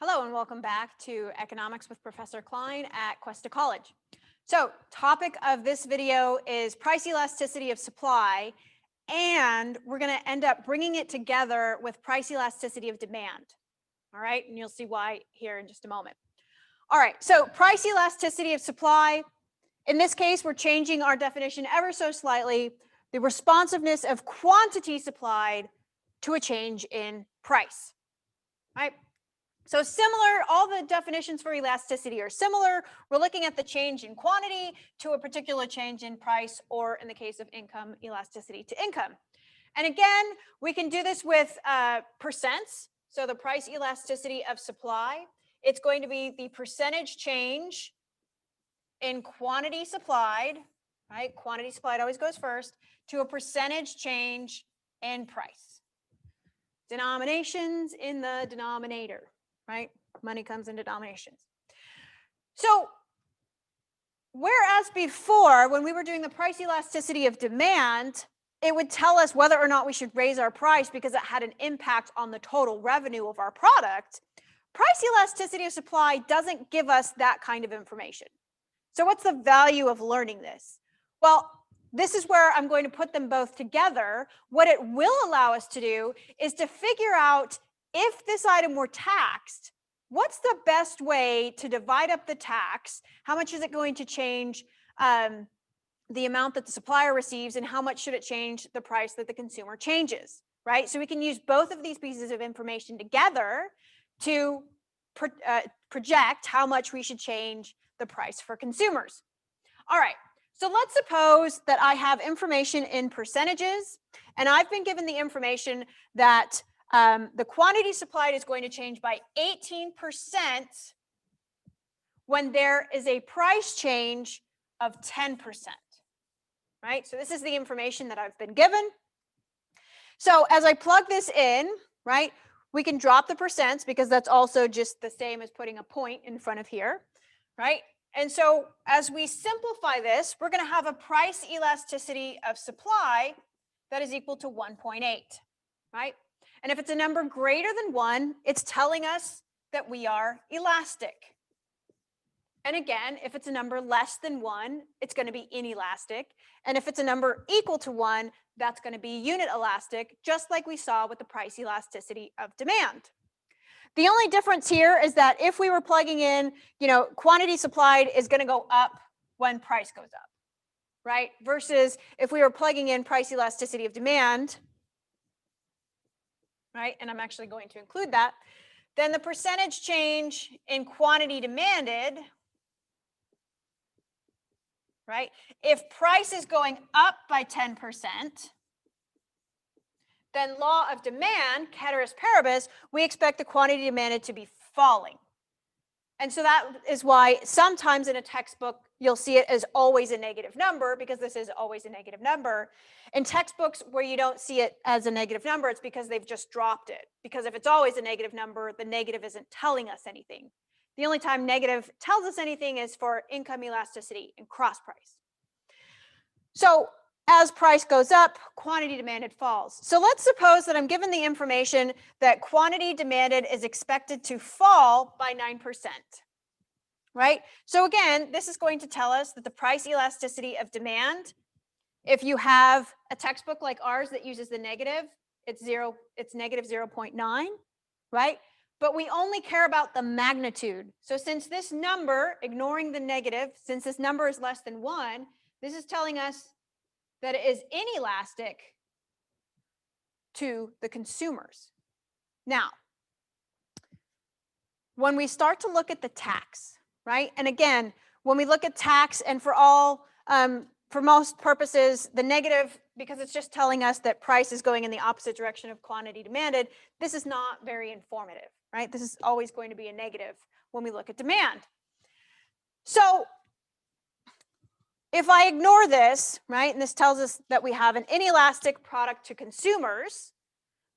Hello and welcome back to Economics with Professor Klein at Cuesta College. So, topic of this video is price elasticity of supply, and we're going to end up bringing it together with price elasticity of demand. All right, and you'll see why here in just a moment. All right, so price elasticity of supply. In this case, we're changing our definition ever so slightly. The responsiveness of quantity supplied to a change in price. All right. So similar, all the definitions for elasticity are similar. We're looking at the change in quantity to a particular change in price, or in the case of income, elasticity to income. And again, we can do this with percents. So the price elasticity of supply, it's going to be the percentage change in quantity supplied, right? Quantity supplied always goes first, to a percentage change in price. Denominations in the denominator. Right? Money comes in denominations. So, whereas before, when we were doing the price elasticity of demand, it would tell us whether or not we should raise our price because it had an impact on the total revenue of our product. Price elasticity of supply doesn't give us that kind of information. So, what's the value of learning this? Well, this is where I'm going to put them both together. What it will allow us to do is to figure out if this item were taxed, what's the best way to divide up the tax? How much is it going to change the amount that the supplier receives, and how much should it change the price that the consumer changes, right? So we can use both of these pieces of information together to project how much we should change the price for consumers. All right. So let's suppose that I have information in percentages, and I've been given the information that the quantity supplied is going to change by 18% when there is a price change of 10%, right? So this is the information that I've been given. So as I plug this in, right, we can drop the percents because that's also just the same as putting a point in front of here, right? And so as we simplify this, we're going to have a price elasticity of supply that is equal to 1.8, right? And if it's a number greater than 1, it's telling us that we are elastic. And again, if it's a number less than 1, it's going to be inelastic. And if it's a number equal to 1, that's going to be unit elastic, just like we saw with the price elasticity of demand. The only difference here is that if we were plugging in, quantity supplied is going to go up when price goes up, right? Versus if we were plugging in price elasticity of demand, right? And I'm actually going to include that. Then the percentage change in quantity demanded, right? If price is going up by 10%, then law of demand, ceteris paribus, we expect the quantity demanded to be falling. And so that is why sometimes in a textbook, you'll see it as always a negative number, because this is always a negative number. In textbooks where you don't see it as a negative number, it's because they've just dropped it. Because if it's always a negative number, the negative isn't telling us anything. The only time negative tells us anything is for income elasticity and cross price. So as price goes up, quantity demanded falls. So let's suppose that I'm given the information that quantity demanded is expected to fall by 9%, right? So again, this is going to tell us that the price elasticity of demand, if you have a textbook like ours that uses the negative, it's negative 0.9, right? But we only care about the magnitude. So since this number, ignoring the negative, since this number is less than 1, this is telling us that it is inelastic to the consumers. Now, when we start to look at the tax, right? And again, when we look at tax, and for most purposes, the negative, because it's just telling us that price is going in the opposite direction of quantity demanded, this is not very informative, right? This is always going to be a negative when we look at demand. So if I ignore this, right, and this tells us that we have an inelastic product to consumers,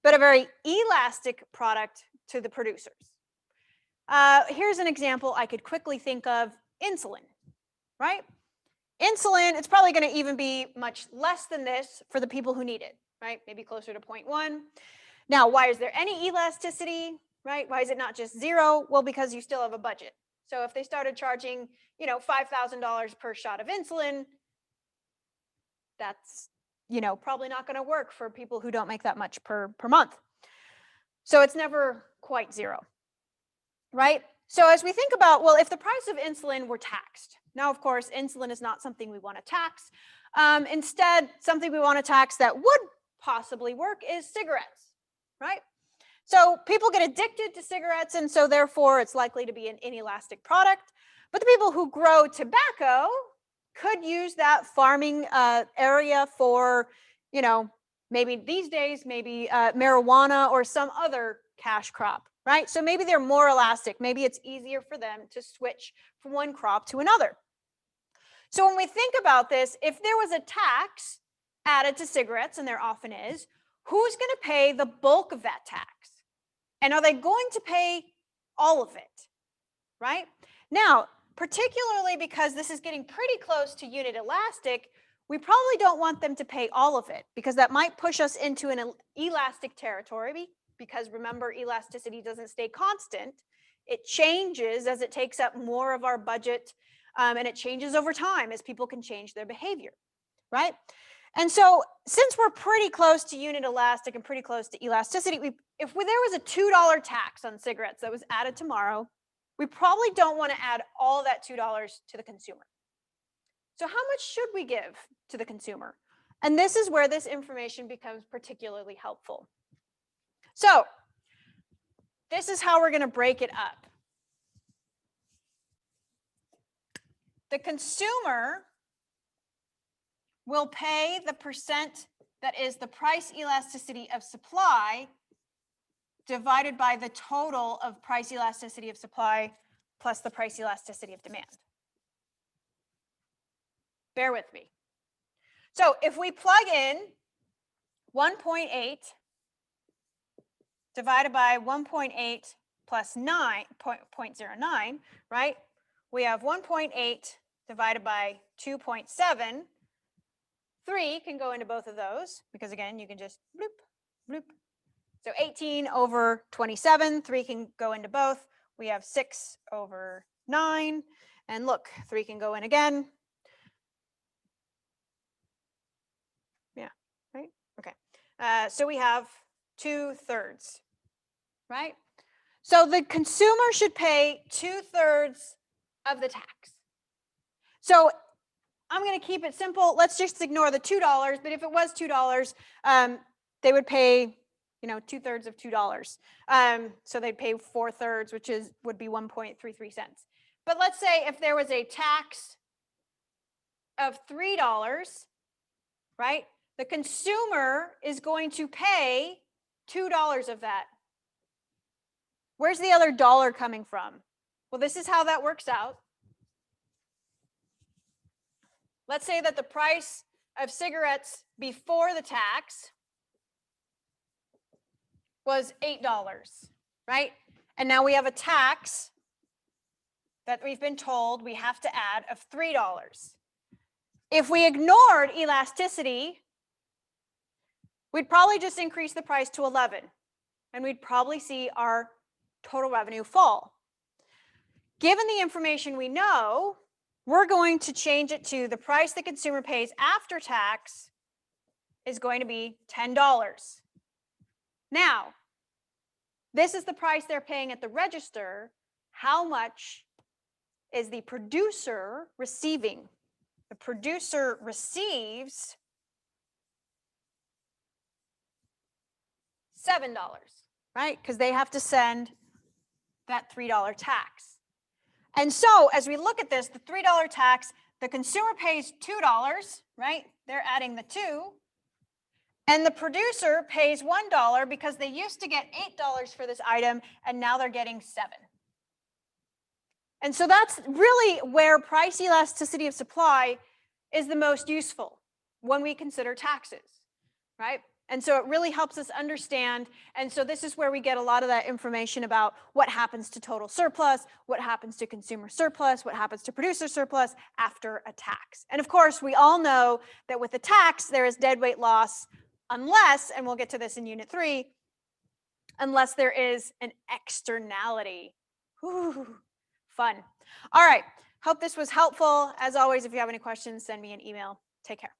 but a very elastic product to the producers. Here's an example I could quickly think of: insulin, right? Insulin, it's probably going to even be much less than this for the people who need it, right? Maybe closer to 0.1. Now, why is there any elasticity? right? Why is it not just 0? Well, because you still have a budget. So if they started charging, $5,000 per shot of insulin, that's, probably not going to work for people who don't make that much per month. So it's never quite 0, right? So as we think about, well, if the price of insulin were taxed, now, of course, insulin is not something we want to tax. Instead, something we want to tax that would possibly work is cigarettes, right? So people get addicted to cigarettes, and so therefore it's likely to be an inelastic product. But the people who grow tobacco could use that farming area for, maybe these days, maybe marijuana or some other cash crop, right? So maybe they're more elastic. Maybe it's easier for them to switch from one crop to another. So when we think about this, if there was a tax added to cigarettes, and there often is, who's going to pay the bulk of that tax? And are they going to pay all of it, right? Now, particularly because this is getting pretty close to unit elastic, we probably don't want them to pay all of it, because that might push us into an elastic territory, because remember, elasticity doesn't stay constant. It changes as it takes up more of our budget, and it changes over time as people can change their behavior, right? And so since we're pretty close to unit elastic and pretty close to elasticity, if there was a $2 tax on cigarettes that was added tomorrow, we probably don't want to add all that $2 to the consumer. So how much should we give to the consumer? And this is where this information becomes particularly helpful. So this is how we're going to break it up. The consumer will pay the percent that is the price elasticity of supply divided by the total of price elasticity of supply plus the price elasticity of demand. Bear with me. So if we plug in 1.8 divided by 1.8 plus 0.09, right? We have 1.8 divided by 2.7. 3 can go into both of those, because again, you can just bloop, bloop. So 18 over 27, 3 can go into both. We have 6 over 9. And look, 3 can go in again. Yeah, right? Okay. So we have 2/3, right? So the consumer should pay 2/3 of the tax. So I'm going to keep it simple. Let's just ignore the $2. But if it was $2, they would pay, 2/3 of $2. So they'd pay 4/3, which would be 1.33 cents. But let's say if there was a tax of $3, right? The consumer is going to pay $2 of that. Where's the other dollar coming from? Well, this is how that works out. Let's say that the price of cigarettes before the tax was $8, right? And now we have a tax that we've been told we have to add of $3. If we ignored elasticity, we'd probably just increase the price to 11, and we'd probably see our total revenue fall. Given the information we know, we're going to change it to the price the consumer pays after tax is going to be $10. Now, this is the price they're paying at the register. How much is the producer receiving? The producer receives $7, right? Because they have to send that $3 tax. And so as we look at this, the $3 tax, the consumer pays $2, right? They're adding the 2. And the producer pays $1 because they used to get $8 for this item, and now they're getting 7. And so that's really where price elasticity of supply is the most useful when we consider taxes, right? And so it really helps us understand. And so this is where we get a lot of that information about what happens to total surplus, what happens to consumer surplus, what happens to producer surplus after a tax. And of course, we all know that with a tax, there is deadweight loss unless, and we'll get to this in Unit 3, unless there is an externality. Whew, fun. All right. Hope this was helpful. As always, if you have any questions, send me an email. Take care.